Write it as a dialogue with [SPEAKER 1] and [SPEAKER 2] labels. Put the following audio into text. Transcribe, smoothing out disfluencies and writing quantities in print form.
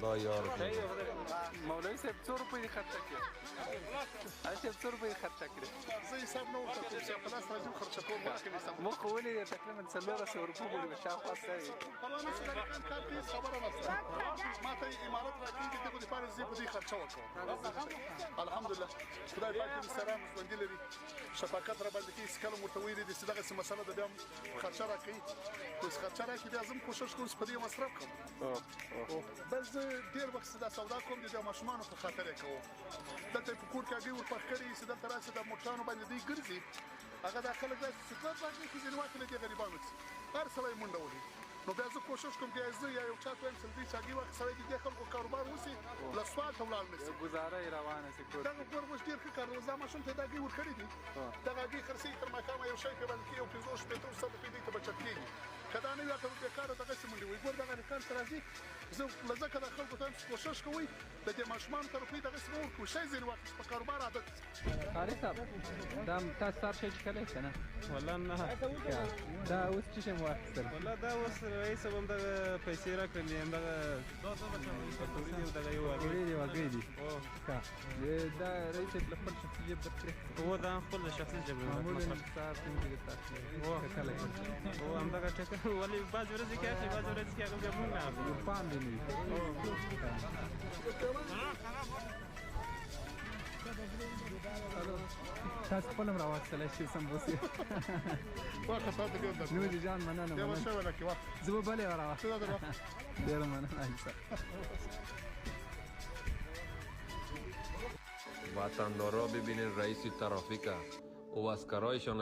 [SPEAKER 1] خدا یار کنه.
[SPEAKER 2] مولوی صاحب 100 روپۍ خرچه کړې. هسې 100 روپۍ خرچه کړې.
[SPEAKER 3] زه حساب نه ورته کوم چې په لاس راځي خرچه کوم مخکې حساب.
[SPEAKER 2] موږ خو ولې تقریبا 400 روپۍ پورې شاوخوا ستړي.
[SPEAKER 3] پروا نه چې دا کار کوي خبره نشته. ما ته امارت راکړي دغه لپاره زه په دې خرچه وکړم. الحمدلله خدای پاک دې سره ژوند لري. شفقت را باندې کې سکلم ورته ویلي دي چې دغه مسله د بیا خرچه راکړي. اوس خرچه راکړي بیا زم کوشش کوم چې په دې مصرف کوم. بس ډیر وخت دا سودا کوم دي د ماشومانو په خاطر کوم. دلته په کور کې هغه ورپخ کړي چې دلته راشي د موټرانو باندې دی ګرځي. هغه د خلک د سکوت باندې کې ځینې وخت لري غریبانو چې هر سړی منډه وهي. نو بیا زه کوشش کوم چې زه یا یو چا ته وایم چې دې چې هغې وخت سړی د دې خلکو کاروبار وسي له سوال ته ولاړ نه سي.
[SPEAKER 2] ګزاره یې روانه سي کور.
[SPEAKER 3] دغه کور اوس ډېر ښه کار دی. اوس دا ماشوم ته دا هګۍ ورکړي دي. دغه هګۍ خرڅوي تر ماښامه یو شی پرې باندې کېږي یو 50 شپېته سل روپۍ دې ته بچت کېږي. که دا نه وي هلته بېکاره دغسې منډې وایي. ګور دغه دوکان ته راځي زه له ځکه د خلکو ته کوشش کوئ د دې ماشومانو ته روپۍ دغسې به ورکړو. شی ځینې وخت په کاروبار عادت شي.
[SPEAKER 2] قاري صاحب دا تاسو سار شی چکلی که نه؟
[SPEAKER 4] والله نه.
[SPEAKER 2] دا اوس څه شی مو واخیستل؟
[SPEAKER 4] والله دا اوس رئیس صاحب همدغه پیسې راکړلې همدغه پکوړې دي او دغه یو
[SPEAKER 2] پکوړې دي وګۍ دي. دا رئیس صاحب له خپل شخصي جیب درکړې؟
[SPEAKER 4] هو دا خپل شخصي جیب
[SPEAKER 2] معمولا سار څنګه دي تاسو کله کوي؟
[SPEAKER 4] هو همدغه ټکر ولې بعضې ورځې کې اخلي بعضې ورځې کې هغه بیا مونږ نه اخلو.
[SPEAKER 2] یو پام دې نه وي. تاسو خپل هم راواخیستلی شئ سمبوسې. نورې جان مننه. زه به بلې راواخلم. ډېره مننه حاجي صاحب.
[SPEAKER 1] وطندارا ببینید رئیس ترافیک او اسکرایشان